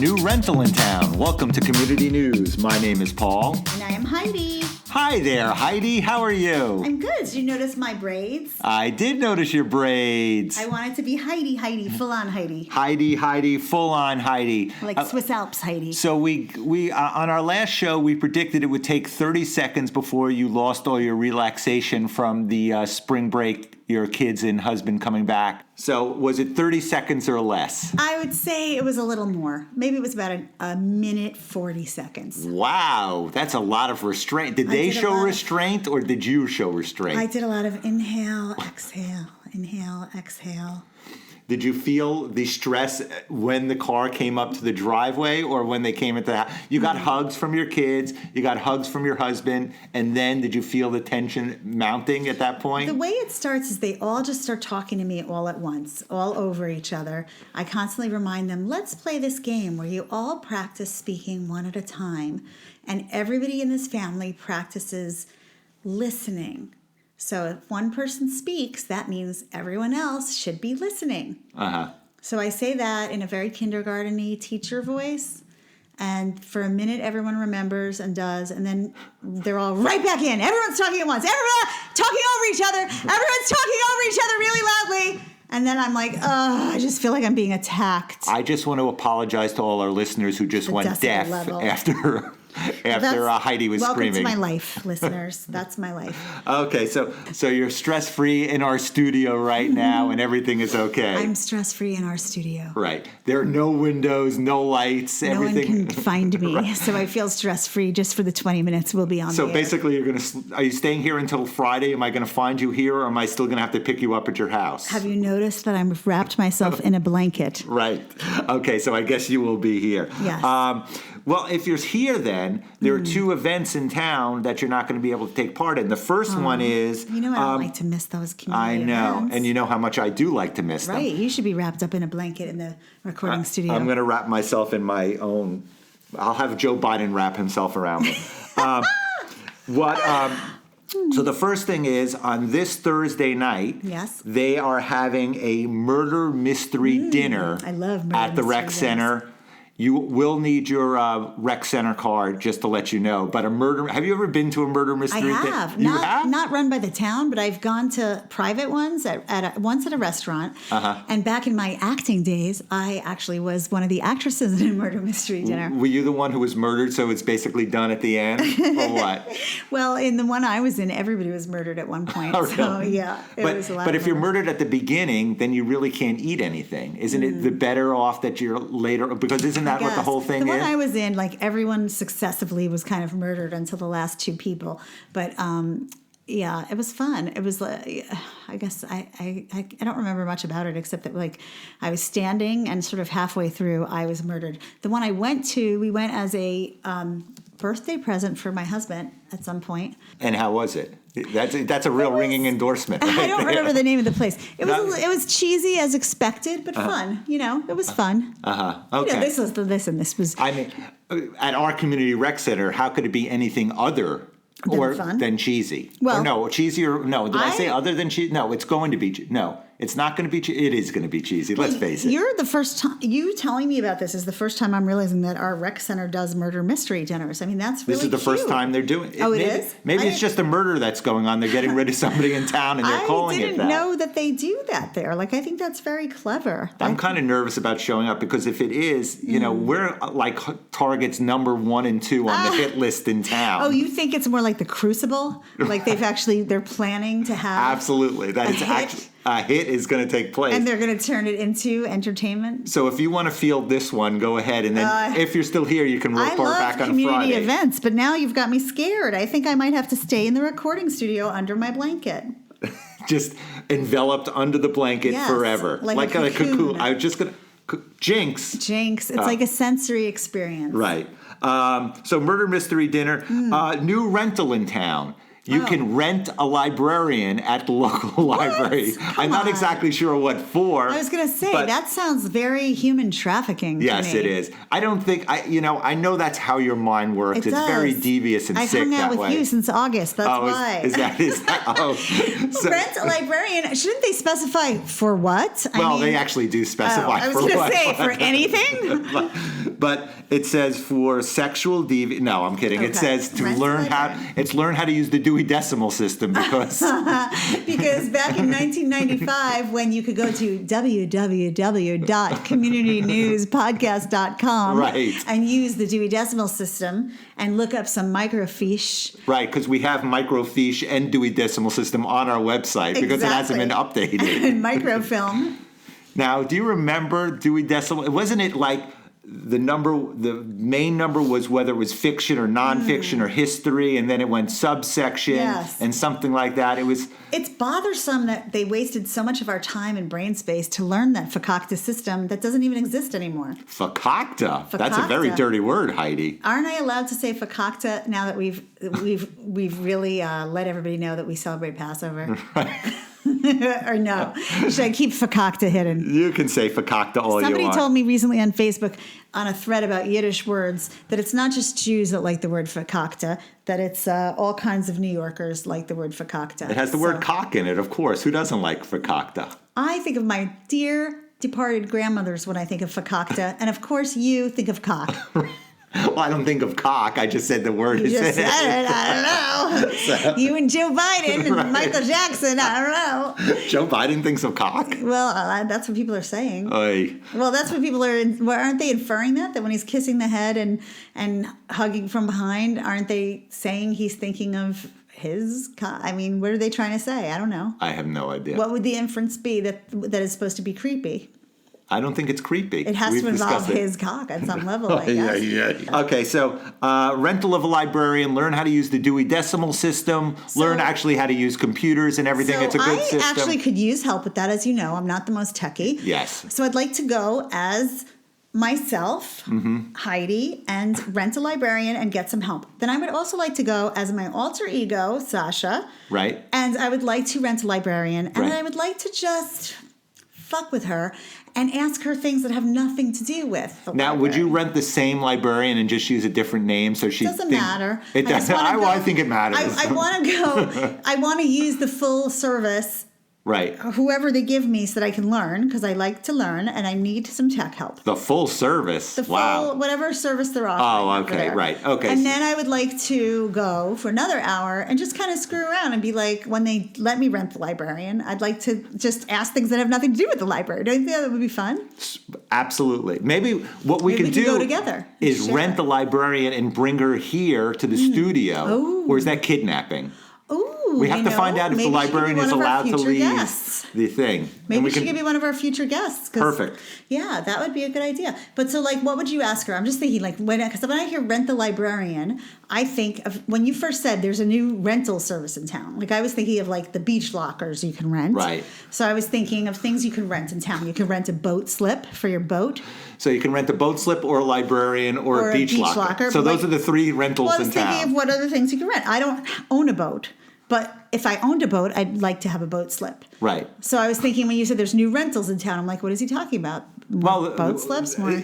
new rental in town. Welcome to Community News. My name is Paul. And I am Heidi. Hi there, Heidi. How are you? I'm good. Did you notice my braids? I did notice your braids. I wanted to be Heidi, full-on Heidi. Heidi, full-on Heidi. Like Swiss Alps Heidi. So we on our last show, we predicted it would take 30 seconds before you lost all your relaxation from the spring break, your kids and husband coming back. So was it 30 seconds or less? I would say it was a little more. Maybe it was about a minute 40 seconds. Wow, that's a lot of restraint. Did they show restraint or did you show restraint? I did a lot of inhale, exhale, inhale, exhale. Did you feel the stress when the car came up to the driveway or when they came into the house? You got hugs from your kids, you got hugs from your husband, and then did you feel the tension mounting at that point? The way it starts is they all just start talking to me all at once, all over each other. I constantly remind them, let's play this game where you all practice speaking one at a time, and everybody in this family practices listening. So if one person speaks, that means everyone else should be listening. So I say that in a very kindergarten-y teacher voice. And for a minute, everyone remembers and does. And then they're all right back in. Everyone's talking at once. Everyone talking over each other. Everyone's talking over each other really loudly. And then I'm like, I just feel like I'm being attacked. I just want to apologize to all our listeners who just went deaf after Heidi was screaming. Welcome to my life, listeners. That's my life. Okay, so you're stress-free in our studio right now and everything is okay. I'm stress-free in our studio. Right. There are no windows, no lights, everything. No one can find me, right. So I feel stress-free just for the 20 minutes we'll be on So the basically, are you staying here until Friday? Am I going to find you here or am I still going to have to pick you up at your house? Have you noticed that I'm wrapped myself in a blanket? Right. Okay, so I guess you will be here. Yes. Well, if you're here then, there are two events in town that you're not going to be able to take part in. The first one is... You know I don't like to miss those community events. And you know how much I do like to miss them. Right, you should be wrapped up in a blanket in the recording studio. I'm going to wrap myself in my own... I'll have Joe Biden wrap himself around me. So the first thing is, on this Thursday night, yes, they are having a murder mystery dinner I love murder at the rec center. You will need your rec center card, just to let you know. But have you ever been to a murder mystery? I have. Not run by the town, but I've gone to private ones once at a restaurant. And back in my acting days, I actually was one of the actresses in a murder mystery dinner. Were you the one who was murdered, so it's basically done at the end, or what? Well, in the one I was in, everybody was murdered at one point. Oh, really? So yeah, it was a lot. But if you're murdered at the beginning, then you really can't eat anything. Isn't it the better off that you're later? Because isn't that what the whole thing is? The one I was in, like everyone successively was kind of murdered until the last two people. But yeah, it was fun. It was, I guess I don't remember much about it except that like I was standing and sort of halfway through I was murdered. The one I went to, we went as a birthday present for my husband at some point. And how was it? That's a real ringing endorsement. Right? I don't remember the name of the place. It was cheesy as expected, but fun. You know, it was fun. Okay. You know, this was this was. I mean, at our community rec center, how could it be anything other than cheesy? Well, or no, cheesy or no? Did I say other than cheesy? No, it's going to be no. It's not going to be. It is going to be cheesy. Let's face it. You're the first time. You telling me about this is the first time I'm realizing that our rec center does murder mystery dinners. I mean, that's really This is the first time they're doing it. Oh, it is? Maybe it's just a murder that's going on. They're getting rid of somebody in town and they're calling it that. I didn't know that they do that there. Like, I think that's very clever. I'm kind of nervous about showing up because if it is, you know, we're like Target's number 1 and 2 on the hit list in town. Oh, you think it's more like the Crucible? Like they're planning to have absolutely that is actually. A hit is going to take place. And they're going to turn it into entertainment. So if you want to field this one, go ahead. And then if you're still here, you can report back on Friday. I love community events, but now you've got me scared. I think I might have to stay in the recording studio under my blanket. Just enveloped under the blanket forever. Like a cocoon. I was just going to... Jinx. It's like a sensory experience. Right. So murder mystery dinner. New rental in town. You can rent a librarian at the local library. I'm not exactly sure what for. I was going to say, that sounds very human trafficking to Yes, me. it is. I don't think, I know that's how your mind works. It's very devious and sick that way. I've hung out with you since August. That's why. Is that? So, rent a librarian. Shouldn't they specify for what? Well, they actually do specify for what. I was going to say, for anything? But it says for sexual No, I'm kidding. It Okay. says to Rental learn how to use the Dewey Decimal System because Because back in 1995, when you could go to www.communitynewspodcast.com Right. and use the Dewey Decimal System and look up some microfiche. right, because we have microfiche and Dewey Decimal System on our website because it hasn't been updated. And microfilm. Now, do you remember Dewey Decimal? Wasn't it like the main number was whether it was fiction or nonfiction or history, and then it went subsection Yes. and something like that. It's bothersome that they wasted so much of our time and brain space to learn that fakakta system that doesn't even exist anymore. Fakakta. That's a very Fakakta. dirty word, Heidi. Aren't I allowed to say fakakta now that we've really let everybody know that we celebrate Passover? Or no? Should I keep fakakta hidden? You can say fakakta all you Somebody want. told me recently on Facebook on a thread about Yiddish words that it's not just Jews that like the word fakakta, that it's all kinds of New Yorkers like the word fakakta. It has the word cock in it, of course. Who doesn't like fakakta? I think of my dear departed grandmothers when I think of fakakta, and of course you think of cock. Well, I don't think of cock. I just said the word You is just in said it. it, I don't know. You and Joe Biden and Right. Michael Jackson, I don't know. Joe Biden thinks of cock? Well, that's what people are saying. Oy. Well, that's what people are. Aren't they inferring that when he's kissing the head and hugging from behind? Aren't they saying he's thinking of his? I mean, what are they trying to say? I don't know. I have no idea. What would the inference be that is supposed to be creepy? I don't think it's creepy. It has to involve his cock at some level, I guess. Yeah. Okay, so rental of a librarian, learn how to use the Dewey Decimal System, learn actually how to use computers and everything. It's a good system. I actually could use help with that, as you know. I'm not the most techie. Yes. So I'd like to go as myself, Heidi, and rent a librarian and get some help. Then I would also like to go as my alter ego, Sasha. Right. And I would like to rent a librarian. And Right. I would like to just fuck with her and ask her things that have nothing to do with the Now, would you library. rent the same librarian and just use a different name so she Doesn't matter. It I just doesn't. wanna I go- think it matters. I want to go. I want to use the full service, Right. whoever they give me, so that I can learn, because I like to learn and I need some tech help. The full service. The full, Wow. whatever service they're offering. Oh, over okay, there. right, okay. And then I would like to go for another hour and just kind of screw around and be like, when they let me rent the librarian, I'd like to just ask things that have nothing to do with the library. Don't you think that would be fun? Absolutely. Maybe what we Maybe can we can do go together and is share. rent the librarian and bring her here to the studio. Oh. Or is that kidnapping? Ooh, We have to find out if the maybe she could be librarian one is of our allowed to future leave guests. the thing. Maybe And we she can- could be one of our future guests. Perfect. Yeah, that would be a good idea. But so, like, what would you ask her? I'm just thinking, like, because when I hear rent the librarian, I think of when you first said there's a new rental service in town. Like, I was thinking of like the beach lockers you can rent. Right. So I was thinking of things you can rent in town. You can rent a boat slip for your boat. So you can rent a boat slip or a librarian or a beach locker. So those Like- are the three rentals Well, I was in thinking town. of what other things you can rent. I don't own a boat, but if I owned a boat, I'd like to have a boat slip. Right. So I was thinking when you said there's new rentals in town, I'm like, what is he talking about? More boat slips? More.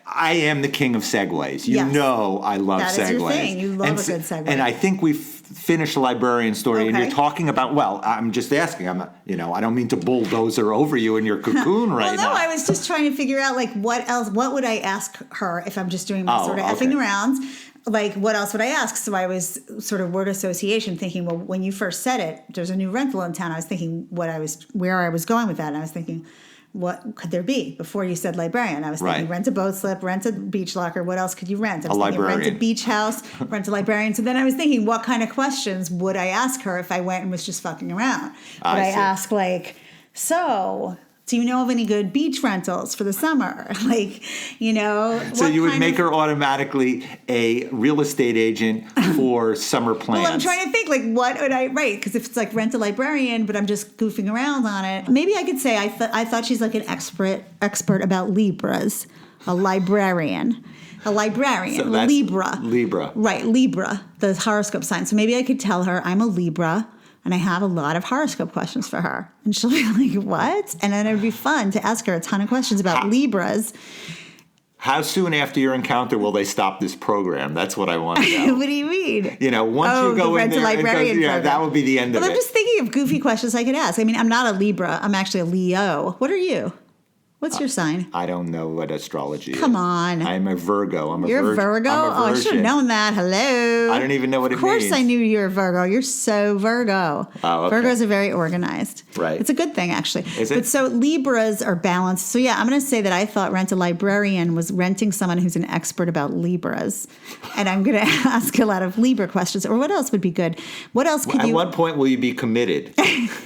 I am the king of segues. You Yes. know I love That segues. is your thing. You love and a good segue. And I think we've finished the librarian story, and Okay. you're talking about, well, I'm just asking. I'm not, I don't mean to bulldozer over you in your cocoon right Well, no, now. I was just trying to figure out, like, what else, what would I ask her if I'm just doing my Oh, sort of okay. effing around? Like, what else would I ask? So I was sort of word association thinking, well, when you first said it, there's a new rental in town. I was thinking where I was going with that. And I was thinking, what could there be? Before you said librarian, I was thinking Right. rent a boat slip, rent a beach locker. What else could you rent? I was A thinking rent a librarian. beach house, rent a librarian. So then I was thinking, what kind of questions would I ask her if I went and was just fucking around? Would I see. ask, like, so do you know of any good beach rentals for the summer? Like, So you would make her automatically a real estate agent for summer plans. Well, I'm trying to think, like, what would I write? Because if it's like rent a librarian, but I'm just goofing around on it, maybe I could say I thought she's like an expert about Libras, a librarian. A librarian, So that's Libra. Libra. Right, Libra, the horoscope sign. So maybe I could tell her I'm a Libra and I have a lot of horoscope questions for her. And she'll be like, what? And then it would be fun to ask her a ton of questions about Libras. How soon after your encounter will they stop this program? That's what I want to know. What do you mean? Once you go the in rent a there, librarian program. that would be the end Well, of I'm it. just thinking of goofy questions I could ask. I mean, I'm not a Libra. I'm actually a Leo. What are you? What's your sign? I don't know what astrology is. Come on. I'm a Virgo. You're a Virgo? Oh, I should have known that. Hello. I don't even know what it means. Of course I knew you were a Virgo. You're so Virgo. Oh, okay. Virgos are very organized. Right. It's a good thing, actually. Is it? But so Libras are balanced. So yeah, I'm going to say that I thought Rent a Librarian was renting someone who's an expert about Libras. And I'm going to ask a lot of Libra questions. Or what else would be good? What else could you... At what point will you be committed?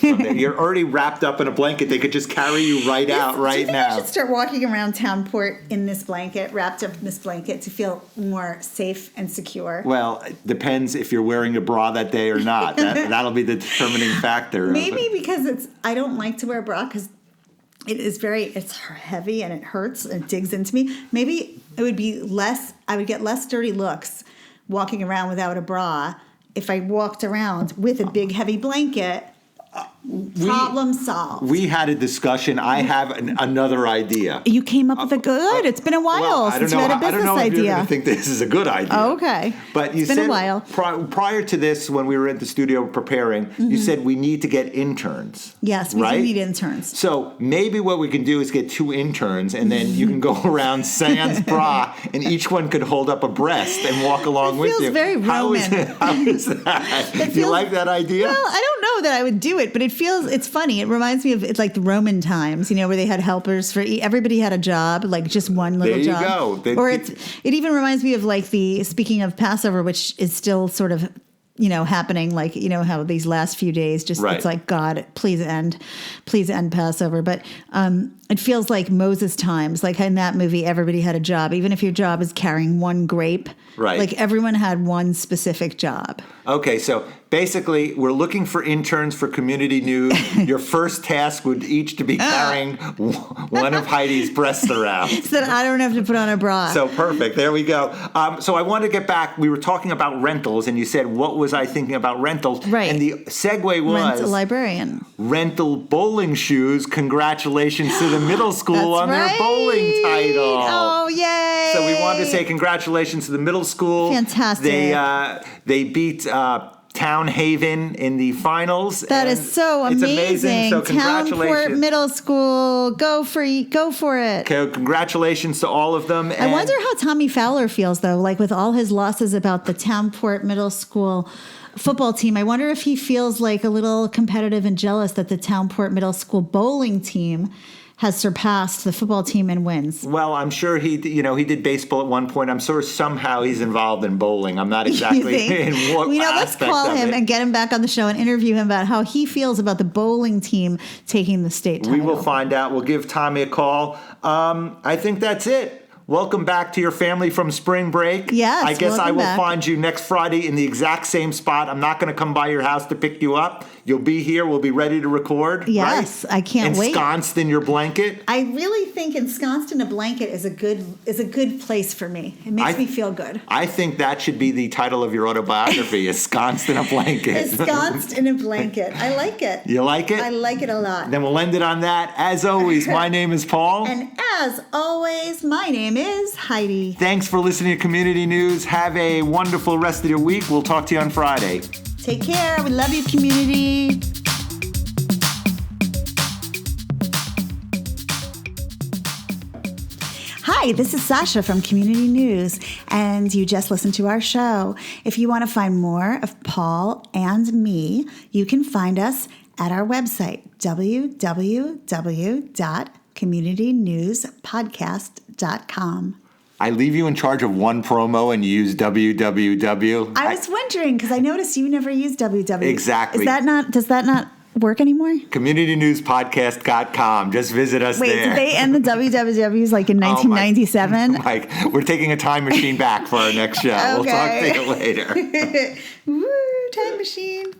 You're already wrapped up in a blanket. They could just carry you right out right Do you think now. I should start walking around Townport in this blanket, wrapped up in this blanket, to feel more safe and secure? Well, it depends if you're wearing a bra that day or not. That'll be the determining factor. Maybe because I don't like to wear a bra because it's heavy and it hurts and it digs into me. Maybe it would be I would get less dirty looks walking around without a bra if I walked around with a big heavy blanket. Problem solved. We had a discussion. I have another idea. You came up with a good. It's been a while since you had a business idea. I don't know if you're going to think this is a good idea. Oh, okay. But you it's been said a while. Prior to this, when we were at the studio preparing, you said we need to get interns. Yes, we do need interns. So maybe what we can do is get 2 interns, and then you can go around sans bra, and each one could hold up a breast and walk along with you. It feels very Roman. How is that? Do you like that idea? Well, I don't know that I would do it, but it's funny. It reminds me of it's like the Roman times, where they had helpers for everybody had a job, like just one little job. There you go. Or it even reminds me of like speaking of Passover, which is still sort of happening, like how these last few days It's like, God, please end Passover. But it feels like Moses times, like in that movie, everybody had a job, even if your job is carrying one grape. Right. Like everyone had one specific job. Okay, so basically, we're looking for interns for community news. Your first task would each to be carrying one of Heidi's breasts around. So that I don't have to put on a bra. So perfect. There we go. So I want to get back. We were talking about rentals, and you said, what was I thinking about rentals? Right. And the segue was... Rent a librarian. Rental bowling shoes. Congratulations to the middle school on their bowling title. Oh, yay. So we wanted to say congratulations to the middle school. Fantastic. They beat... Town Haven in the finals. That is so amazing. It's amazing. So congratulations. Townport Middle School. Go for it. Okay, congratulations to all of them. I wonder how Tommy Fowler feels, though, like with all his losses about the Townport Middle School football team. I wonder if he feels like a little competitive and jealous that the Townport Middle School bowling team has surpassed the football team in wins. Well, I'm sure he did baseball at one point. I'm sure somehow he's involved in bowling. I'm not exactly in what let's call him and get him back on the show and interview him about how he feels about the bowling team taking the state title. We will find out. We'll give Tommy a call. I think that's it. Welcome back to your family from spring break. Yes, I guess I will back. find you next Friday in the exact same spot. I'm not going to come by your house to pick you up. You'll be here. We'll be ready to record. Yes, right? I can't wait. Ensconced in your blanket. I really think ensconced in a blanket is a good place for me. It makes me feel good. I think that should be the title of your autobiography, Ensconced in a Blanket. Ensconced in a blanket. I like it. You like it? I like it a lot. Then we'll end it on that. As always, my name is Paul. And as always, my name is Heidi. Thanks for listening to Community News. Have a wonderful rest of your week. We'll talk to you on Friday. Take care. We love you, community. Hi, this is Sasha from Community News, and you just listened to our show. If you want to find more of Paul and me, you can find us at our website, www.communitynewspodcast.com. I leave you in charge of one promo and you use www. I was wondering, because I noticed you never use www. Exactly. Does that not work anymore? CommunityNewsPodcast.com. Just visit us there. Wait, did they end the wwws like in 1997? Mike, we're taking a time machine back for our next show. Okay. We'll talk to you later. Woo, time machine.